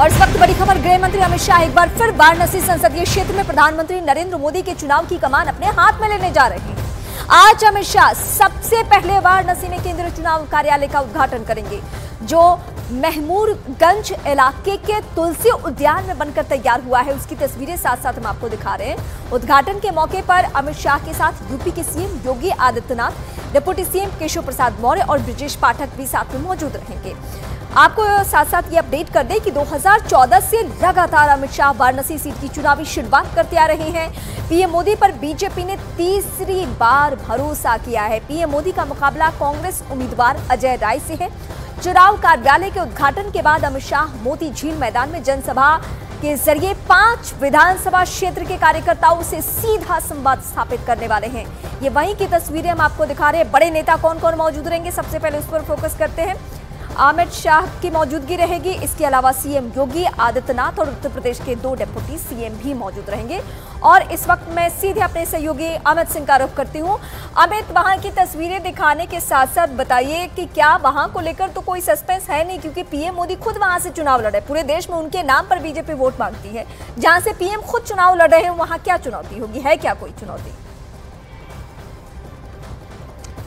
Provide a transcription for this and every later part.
और इस वक्त बड़ी खबर, गृह मंत्री अमित शाह एक बार फिर वाराणसी संसदीय क्षेत्र में प्रधानमंत्री नरेंद्र मोदी के चुनाव की कमान अपने हाथ में लेने जा रहे हैं। आज अमित शाह सबसे पहले वाराणसी में केंद्रीय चुनाव कार्यालय का उद्घाटन करेंगे, जो महमूदगंज इलाके के तुलसी उद्यान में बनकर तैयार हुआ है। उसकी तस्वीरें साथ साथ हम आपको दिखा रहे हैं। उद्घाटन के मौके पर अमित शाह के साथ यूपी के CM Yogi Adityanath, deputy CM Keshav Prasad Maurya और ब्रजेश पाठक भी साथ में मौजूद रहेंगे। आपको साथ साथ ये अपडेट कर दें कि 2014 से लगातार अमित शाह वाराणसी सीट की चुनावी शुरुआत करते आ रहे हैं। पीएम मोदी पर बीजेपी ने तीसरी बार भरोसा किया है। पीएम मोदी का मुकाबला कांग्रेस उम्मीदवार अजय राय से है। चुनाव कार्यालय के उद्घाटन के बाद अमित शाह मोती झील मैदान में जनसभा के जरिए 5 विधानसभा क्षेत्र के कार्यकर्ताओं से सीधा संवाद स्थापित करने वाले हैं। ये वहीं की तस्वीरें हम आपको दिखा रहे हैं। बड़े नेता कौन कौन मौजूद रहेंगे, सबसे पहले उस पर फोकस करते हैं। अमित शाह की मौजूदगी रहेगी। इसके अलावा सीएम योगी आदित्यनाथ और उत्तर प्रदेश के 2 डिप्टी सीएम भी मौजूद रहेंगे। और इस वक्त मैं सीधे अपने सहयोगी अमित सिंह का रुख करती हूं। अमित, वहां की तस्वीरें दिखाने के साथ साथ बताइए कि क्या वहां को लेकर तो कोई सस्पेंस है नहीं, क्योंकि पीएम मोदी खुद वहां से चुनाव लड़े। पूरे देश में उनके नाम पर बीजेपी वोट मांगती है। जहां से पीएम खुद चुनाव लड़ रहे हैं, वहां क्या चुनौती होगी? है क्या कोई चुनौती?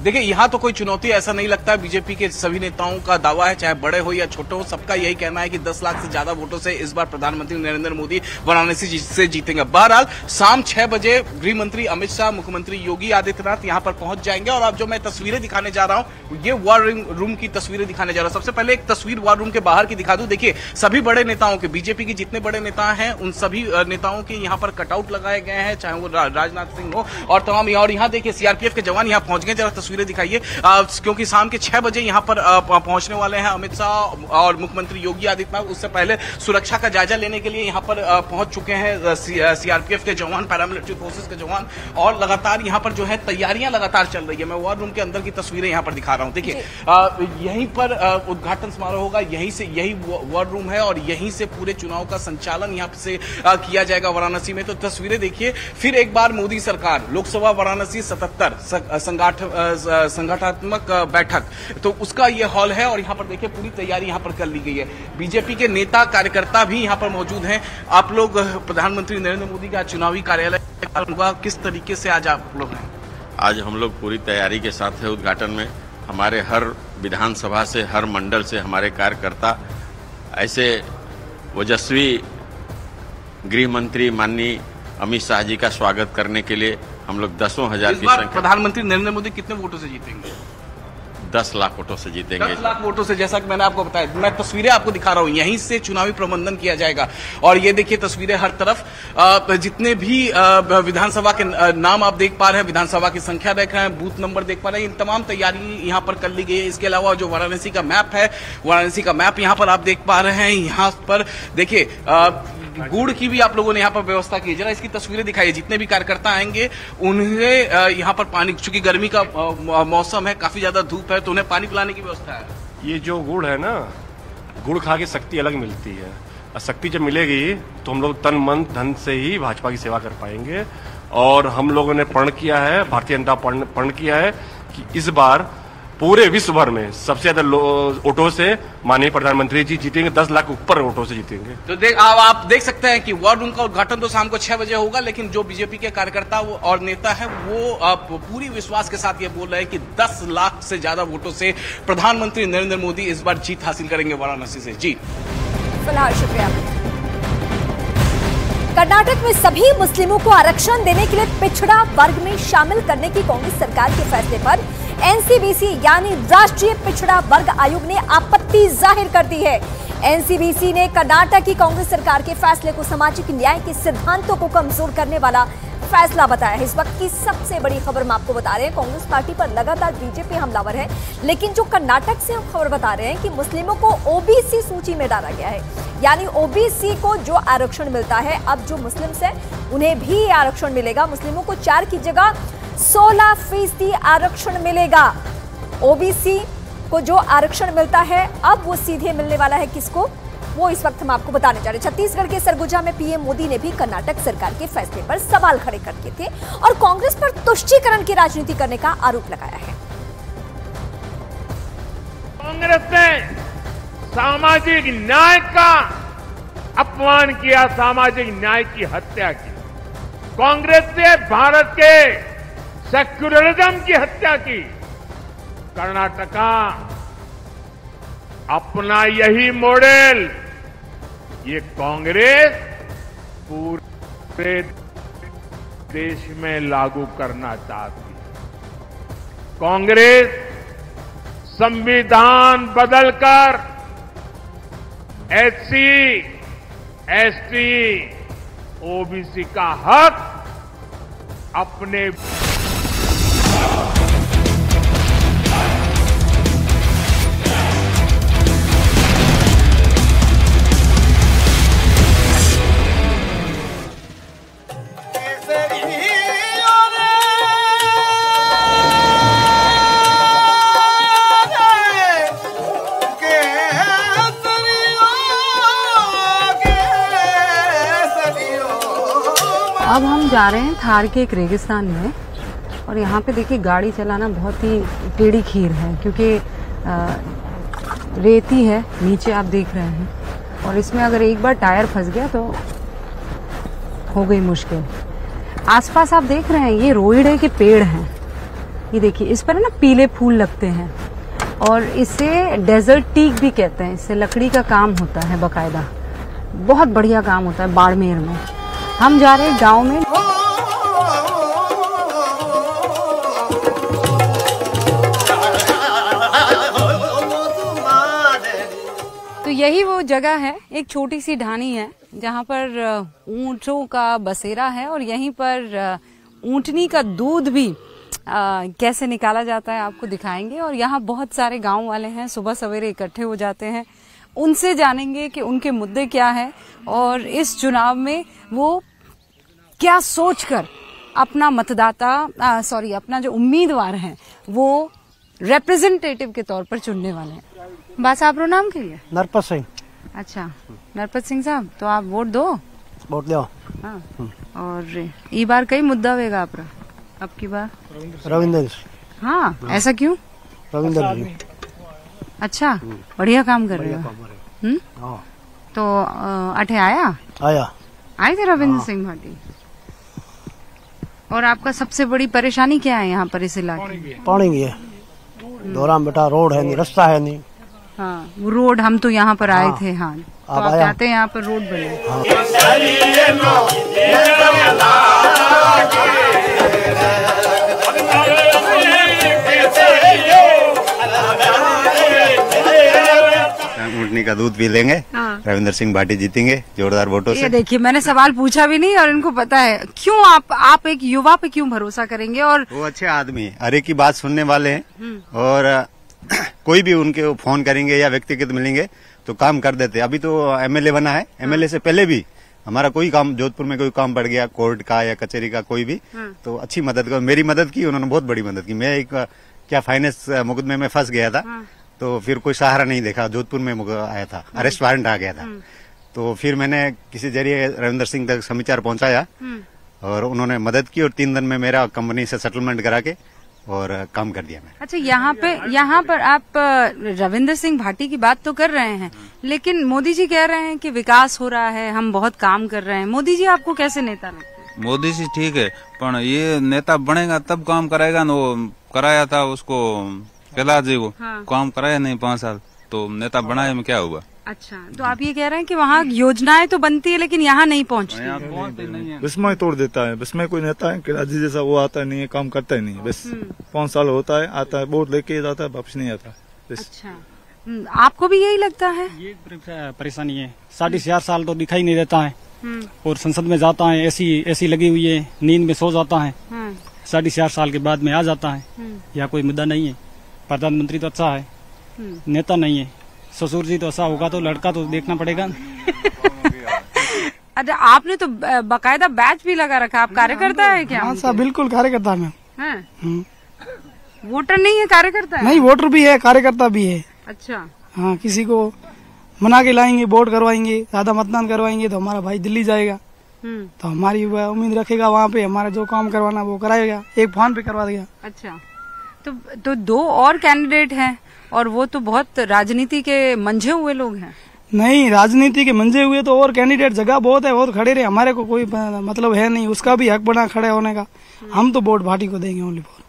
देखिए, यहाँ तो कोई चुनौती ऐसा नहीं लगता। बीजेपी के सभी नेताओं का दावा है, चाहे बड़े हो या छोटे हो, सबका यही कहना है कि 10 लाख से ज्यादा वोटों से इस बार प्रधानमंत्री नरेंद्र मोदी वाराणसी से जीतेंगे। बहरहाल शाम 6 बजे गृह मंत्री अमित शाह, मुख्यमंत्री योगी आदित्यनाथ यहाँ पर पहुंच जाएंगे। और अब जो मैं तस्वीरें दिखाने जा रहा हूँ, ये वॉर रूम की तस्वीरें दिखाने जा रहा हूँ। सबसे पहले एक तस्वीर वॉर रूम के बाहर की दिखा दूं। देखिए, सभी बड़े नेताओं के, बीजेपी के जितने बड़े नेता हैं, उन सभी नेताओं के यहाँ पर कटआउट लगाए गए हैं, चाहे वो राजनाथ सिंह हो और तमाम। और यहाँ देखिए, सीआरपीएफ के जवान यहाँ पहुंच गए। जरा तस्वीरें दिखाइए, क्योंकि शाम के 6 बजे यहां पर पहुंचने वाले हैं अमित शाह और मुख्यमंत्री योगी आदित्यनाथ। उससे पहले सुरक्षा का जायजा लेने के लिए यहां पर पहुंच चुके हैं सीआरपीएफ के जवान, पैरामिलिट्री फोर्सेस के जवान। और लगातार यहां पर जो है तैयारियां लगातार चल रही है। मैं वॉर रूम के अंदर की तस्वीरें यहां पर दिखा रहा हूं। देखिए, यहीं पर उद्घाटन समारोह होगा, यही वॉर रूम है और यहीं से पूरे चुनाव का संचालन यहां से किया जाएगा वाराणसी में। तो तस्वीरें देखिए, फिर एक बार मोदी सरकार, लोकसभा वाराणसी 77 संगठनात्मक बैठक, तो उसका ये हॉल है। और यहाँ पर देखिए, पूरी तैयारी यहाँ पर कर ली गई है। बीजेपी के नेता कार्यकर्ता भी यहाँ पर मौजूद हैं। आप लोग प्रधानमंत्री नरेंद्र मोदी का चुनावी कार्यालय होगा, किस तरीके से आज आप लोग हैं? आज हम लोग पूरी तैयारी के साथ है उद्घाटन में। हमारे हर विधानसभा से, हर मंडल से हमारे कार्यकर्ता, ऐसे ओजस्वी गृह मंत्री माननीय अमित शाह जी का स्वागत करने के लिए हम लोग 10,000 की संख्या। प्रधानमंत्री नरेंद्र मोदी कितने वोटों से जीतेंगे? 10 लाख वोटों से जीतेंगे। 10 लाख वोटों से, जैसा कि मैंने आपको बताया। मैं तस्वीरें आपको दिखा रहा हूं, यहीं से चुनावी प्रबंधन किया जाएगा। और ये देखिए तस्वीरें, हर तरफ जितने भी विधानसभा के नाम आप देख पा रहे हैं, विधानसभा की संख्या देख रहे हैं, बूथ नंबर देख पा रहे हैं, इन तमाम तैयारी यहाँ पर कर ली गई है। इसके अलावा जो वाराणसी का मैप है, वाराणसी का मैप यहाँ पर आप देख पा रहे हैं। यहाँ पर देखिए, गुड़ की भी आप लोगों ने यहाँ पर व्यवस्था की है। जरा इसकी तस्वीरें दिखाइए। जितने भी कार्यकर्ता आएंगे उन्हें यहाँ पर पानी, चूंकि गर्मी का मौसम है, काफी ज्यादा धूप है, तो उन्हें पानी पिलाने की व्यवस्था है। ये जो गुड़ है ना, गुड़ खा के शक्ति अलग मिलती है। और शक्ति जब मिलेगी तो हम लोग तन मन धन से ही भाजपा की सेवा कर पाएंगे। और हम लोगों ने प्रण किया है, भारतीय जनता प्रण किया है कि इस बार पूरे विश्व भर में सबसे ज्यादा वोटों से माननीय प्रधानमंत्री जी जीतेंगे। 10 लाख ऊपर वोटों से जीतेंगे। तो आप देख सकते हैं कि वॉर रूम का उद्घाटन तो शाम को 6 बजे होगा, लेकिन जो बीजेपी के कार्यकर्ता और नेता है वो पूरी विश्वास के साथ ये बोल रहे हैं कि 10 लाख से ज्यादा वोटों से प्रधानमंत्री नरेंद्र मोदी इस बार जीत हासिल करेंगे वाराणसी से। जी फिलहाल शुक्रिया। कर्नाटक में सभी मुस्लिमों को आरक्षण देने के लिए पिछड़ा वर्ग में शामिल करने की कांग्रेस सरकार के फैसले पर एनसीबीसी यानी राष्ट्रीय पिछड़ा वर्ग आयोग ने आपत्ति जाहिर कर दी है। एनसीबीसी ने कर्नाटक की कांग्रेस सरकार के फैसले को सामाजिक न्याय के सिद्धांतों को कमजोर करने वाला फैसला बताया है। इस वक्त की सबसे बड़ी खबर हम आपको बता रहे हैं, कांग्रेस पार्टी पर लगातार बीजेपी हमलावर है, लेकिन जो कर्नाटक से हम खबर बता रहे हैं कि मुस्लिमों को ओबीसी सूची में डाला गया है। यानी ओबीसी को जो आरक्षण मिलता है, अब जो मुस्लिम्स हैं उन्हें भी आरक्षण मिलेगा। मुस्लिमों को 4 की जगह 16% आरक्षण मिलेगा। ओबीसी को जो आरक्षण मिलता है, अब वो सीधे मिलने वाला है किसको, वो इस वक्त हम आपको बताने जा रहे हैं। छत्तीसगढ़ के सरगुजा में पीएम मोदी ने भी कर्नाटक सरकार के फैसले पर सवाल खड़े करके थे और कांग्रेस पर तुष्टीकरण की राजनीति करने का आरोप लगाया है। कांग्रेस ने सामाजिक न्याय का अपमान किया, सामाजिक न्याय की हत्या की। कांग्रेस ने भारत के सेक्युलरिज्म की हत्या की। कर्नाटका अपना यही मॉडल ये कांग्रेस पूरे देश में लागू करना चाहती है। कांग्रेस संविधान बदलकर एससी, एसटी, ओबीसी का हक अपने अब हम जा रहे हैं थार के एक रेगिस्तान में और यहाँ पे देखिए गाड़ी चलाना बहुत ही टेढ़ी खीर है क्योंकि रेती है नीचे आप देख रहे हैं और इसमें अगर एक बार टायर फंस गया तो हो गई मुश्किल। आसपास आप देख रहे हैं ये रोइडे के पेड़ हैं, ये देखिए इस पर ना पीले फूल लगते हैं और इसे डेजर्ट टीक भी कहते हैं। इससे लकड़ी का काम होता है बकायदा, बहुत बढ़िया काम होता है बाड़मेर में। हम जा रहे हैं गांव में। तो यही वो जगह है, एक छोटी सी ढानी है जहां पर ऊंटों का बसेरा है और यहीं पर ऊंटनी का दूध भी कैसे निकाला जाता है आपको दिखाएंगे। और यहाँ बहुत सारे गांव वाले हैं, सुबह सवेरे इकट्ठे हो जाते हैं, उनसे जानेंगे कि उनके मुद्दे क्या है और इस चुनाव में वो क्या सोचकर अपना अपना जो उम्मीदवार है वो रिप्रेजेंटेटिव के तौर पर चुनने वाले हैं। बस आप नाम के लिए नरपत सिंह। अच्छा नरपत सिंह साहब, तो आप वोट दो। वोट दो। हाँ। और ये बार कई मुद्दा होगा आपका अब की बार? रविंदर। हाँ, ऐसा क्यों? रविंदर जी अच्छा बढ़िया काम कर रहे हो। तो अठे आए थे रविंद्र सिंह भाटी। और आपका सबसे बड़ी परेशानी क्या है यहाँ पर इस इलाके में? पानी की है, दौरा में बेटा रोड है नहीं, रास्ता है नहीं। हाँ वो रोड, हम तो यहाँ पर आए थे। हाँ तो आप चाहते हैं यहाँ पर रोड बने। ऊँटनी का दूध पी लेंगे। हाँ। रविंदर सिंह भाटी जीतेंगे जोरदार वोटों से। ये देखिए मैंने सवाल पूछा भी नहीं और इनको पता है। क्यों आप एक युवा पे क्यों भरोसा करेंगे? और वो अच्छे आदमी हर एक की बात सुनने वाले हैं और कोई भी उनके फोन करेंगे या व्यक्तिगत मिलेंगे तो काम कर देते। अभी तो एमएलए बना है, एमएलए से पहले भी हमारा कोई काम जोधपुर में कोई काम पड़ गया कोर्ट का या कचहरी का कोई भी तो अच्छी मदद कर, मेरी मदद की उन्होंने, बहुत बड़ी मदद की। मैं एक फाइनेंस मुकदमे में फंस गया था तो फिर कोई सहारा नहीं देखा, जोधपुर में आया था, अरेस्ट वारंट आ गया था। तो फिर मैंने किसी जरिए रविंदर सिंह तक समाचार पहुंचाया और उन्होंने मदद की और 3 दिन में मेरा कंपनी से सेटलमेंट करा के और काम कर दिया मैंने। अच्छा यहाँ पर आप रविंदर सिंह भाटी की बात तो कर रहे हैं लेकिन मोदी जी कह रहे हैं कि विकास हो रहा है, हम बहुत काम कर रहे हैं। मोदी जी आपको कैसे नेता लगते हैं? मोदी जी ठीक है पर ये नेता बनेगा तब काम कराएगा ना। वो कराया था उसको कैलाश जी को। हाँ। काम कराया नहीं 5 साल तो नेता बनाए में क्या हुआ? अच्छा तो आप ये कह रहे हैं कि वहाँ योजनाएं तो बनती है लेकिन यहाँ नहीं पहुँचती। विस्मय तोड़ देता है। विस्मय कोई नेता है कैलाश जी जैसा, वो आता नहीं है, काम करता ही नहीं है। बस 5 साल होता है, आता है, वोट लेके जाता है, वापस नहीं आता। अच्छा आपको भी यही लगता है? ये परेशानी है, 4.5 साल तो दिखाई नहीं देता है और संसद में जाता है, ऐसी लगी हुई है, नींद में सो जाता है, 4.5 साल के बाद में आ जाता है। यहाँ कोई मुद्दा नहीं है। प्रधानमंत्री तो अच्छा है, नेता नहीं है। ससुर जी तो ऐसा होगा तो लड़का तो देखना पड़ेगा। अच्छा आपने तो बकायदा बैच भी लगा रखा, आप कार्यकर्ता है क्या? हाँ साहब बिल्कुल कार्यकर्ता मैं। वोटर नहीं है, कार्यकर्ता है? नहीं वोटर भी है, कार्यकर्ता भी है। अच्छा हाँ, किसी को मना के लाएंगे, वोट करवाएंगे, ज्यादा मतदान करवाएंगे तो हमारा भाई दिल्ली जाएगा तो हमारी उम्मीद रखेगा वहाँ पे हमारा जो काम करवाना वो कराएगा, एक फोन पे करवा देगा। अच्छा तो 2 और कैंडिडेट हैं और वो तो बहुत राजनीति के मंझे हुए लोग हैं। नहीं, राजनीति के मंजे हुए तो और कैंडिडेट जगह बहुत है, और खड़े रहे, हमारे को कोई मतलब है नहीं, उसका भी हक बना खड़े होने का। हम तो वोट भाटी को देंगे ओनली फॉर,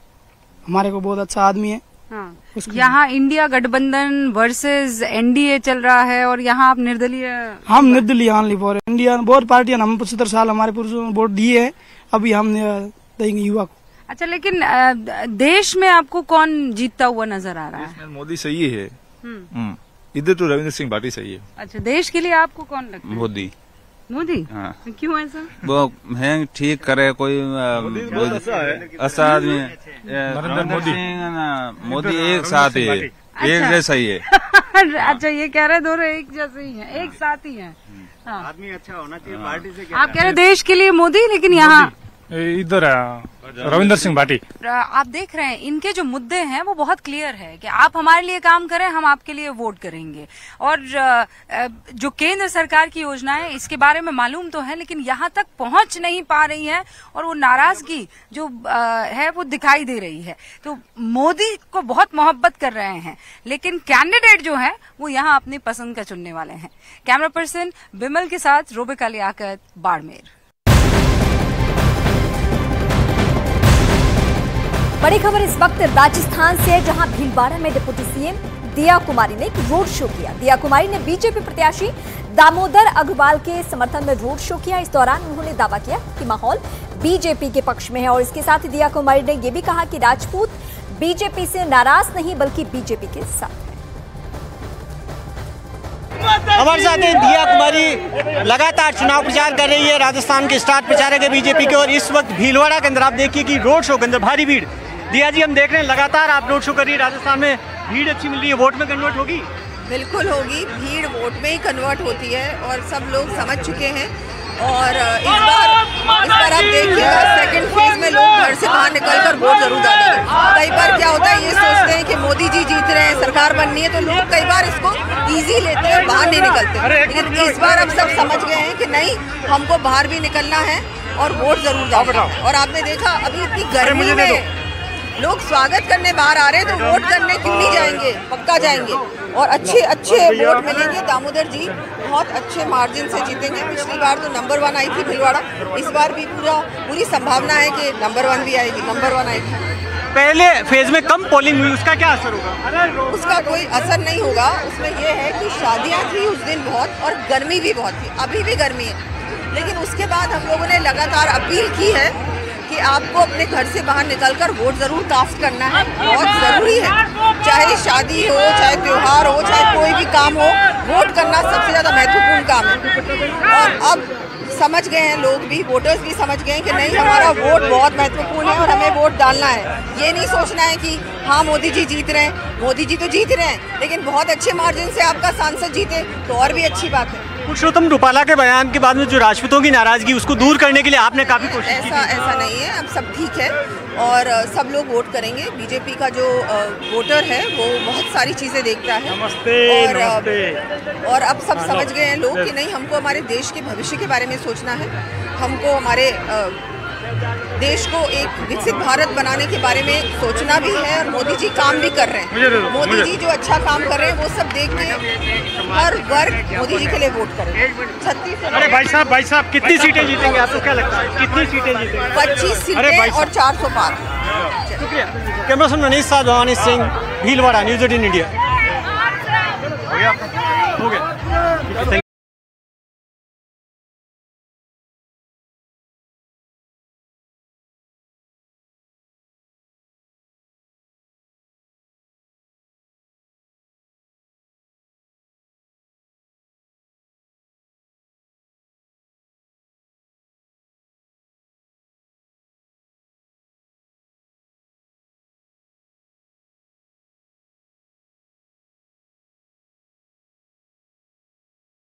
हमारे को बहुत अच्छा आदमी है। हाँ। यहाँ इंडिया गठबंधन वर्सेस एनडीए चल रहा है और यहाँ आप निर्दलीय। हम निर्दलीय ओनली फॉर इंडिया, बहुत पार्टियां, हम 75 साल हमारे पुरुषों वोट दिए हैं, अभी हम देंगे युवा को। अच्छा, लेकिन देश में आपको कौन जीतता हुआ नजर आ रहा है? मोदी सही है, इधर तो रविंद्र सिंह भाटी सही है। अच्छा, देश के लिए आपको कौन लगता है? मोदी। मोदी? हाँ। क्यों ऐसा? वो है ठीक करे, कोई अच्छा आदमी। मोदी एक साथ ही है, एक जैसा ही है। अच्छा, ये कह रहे दोनों एक जैसे ही हैं, एक साथ ही हैं। हाँ। आदमी अच्छा होना चाहिए पार्टी से। आप कह रहे देश के लिए मोदी, लेकिन यहाँ इधर रविंद्र सिंह भाटी। आप देख रहे हैं इनके जो मुद्दे हैं वो बहुत क्लियर है कि आप हमारे लिए काम करें, हम आपके लिए वोट करेंगे। और जो केंद्र सरकार की योजनाएं इसके बारे में मालूम तो है, लेकिन यहाँ तक पहुंच नहीं पा रही है और वो नाराजगी जो है वो दिखाई दे रही है। तो मोदी को बहुत मोहब्बत कर रहे हैं, लेकिन कैंडिडेट जो है वो यहाँ अपनी पसंद का चुनने वाले हैं। कैमरा पर्सन बिमल के साथ रोबिका लियाकत, बाड़मेर। बड़ी खबर इस वक्त राजस्थान से, जहां भीलवाड़ा में डिप्टी सीएम दिया कुमारी ने एक रोड शो किया। दिया कुमारी ने बीजेपी प्रत्याशी दामोदर अग्रवाल के समर्थन में रोड शो किया। इस दौरान उन्होंने दावा किया कि माहौल बीजेपी के पक्ष में है और इसके साथ ही दिया कुमारी ने यह भी कहा कि राजपूत बीजेपी से नाराज नहीं बल्कि बीजेपी के साथ है। हमारे साथ दिया कुमारी लगातार चुनाव प्रचार कर रही है, राजस्थान के स्टार प्रचारक है बीजेपी के। और इस वक्त भीलवाड़ा के अंदर आप देखिए कि रोड शो के अंदर भारी भीड़। दिया जी, हम देख रहे हैं लगातार आप रोड शो कर रही है, राजस्थान में भीड़ अच्छी मिल रही है, वोट में कन्वर्ट होगी? बिल्कुल होगी, भीड़ वोट में ही कन्वर्ट होती है और सब लोग समझ चुके हैं। और इस बार आप देखिएगा सेकंड फेज में लोग घर से बाहर निकलकर वोट जरूर डालेंगे। कई बार क्या होता है, ये सोचते हैं कि मोदी जी जीत रहे हैं, सरकार बननी है, तो लोग कई बार इसको इजी लेते हैं, बाहर नहीं निकलते। लेकिन इस बार अब सब समझ गए हैं कि नहीं, हमको बाहर भी निकलना है और वोट जरूर डालना है। और आपने देखा अभी इतनी गर्मी में लोग स्वागत करने बाहर आ रहे हैं, तो वोट करने क्यों नहीं जाएंगे, पक्का जाएंगे और अच्छे वोट मिलेंगे। दामोदर जी बहुत अच्छे मार्जिन से जीतेंगे। पिछली बार तो नंबर 1 आई थी भीलवाड़ा, इस बार भी पूरी संभावना है कि नंबर 1 भी आएगी, नंबर 1 आएगी। पहले फेज में कम पोलिंग हुई, उसका क्या असर होगा? उसका कोई असर नहीं होगा। उसमें यह है कि शादियां थी उस दिन बहुत और गर्मी भी बहुत थी, अभी भी गर्मी है। लेकिन उसके बाद हम लोगों ने लगातार अपील की है कि आपको अपने घर से बाहर निकलकर वोट जरूर कास्ट करना है, बहुत जरूरी है। चाहे शादी हो, चाहे त्योहार हो, चाहे कोई भी काम हो, वोट करना सबसे ज्यादा महत्वपूर्ण काम है। और अब समझ गए हैं लोग भी, वोटर्स भी समझ गए हैं कि नहीं, हमारा वोट बहुत महत्वपूर्ण है और हमें वोट डालना है। ये नहीं सोचना है कि हाँ मोदी जी जीत रहे हैं, मोदी जी तो जीत रहे हैं, लेकिन बहुत अच्छे मार्जिन से आपका सांसद जीते तो और भी अच्छी बात है। पुरुषोत्तम रूपाला के बयान के बाद में जो राजपूतों की नाराजगी, उसको दूर करने के लिए आपने काफी कोशिश की। ऐसा नहीं है, अब सब ठीक है और सब लोग वोट करेंगे। बीजेपी का जो वोटर है वो बहुत सारी चीजें देखता है। और अब सब समझ गए हैं लोग कि नहीं, हमको हमारे देश के भविष्य के बारे में सोचना है, हमको हमारे देश को एक विकसित भारत बनाने के बारे में सोचना भी है। और मोदी जी काम भी कर रहे हैं, मोदी जी जो अच्छा काम कर रहे हैं वो सब देख के हर वर्ग मोदी जी के लिए वोट करे। 36। अरे भाई साहब कितनी सीटें जीतेंगे, आपको क्या लगता है कितनी सीटें जीतेंगे? 25 सीटें और 400 पार। शुक्रिया। कैमरा पर्सन मनीष साथ, भवानी सिंह, भीलवाड़ा, न्यूज़ 18 इंडिया। हो गया।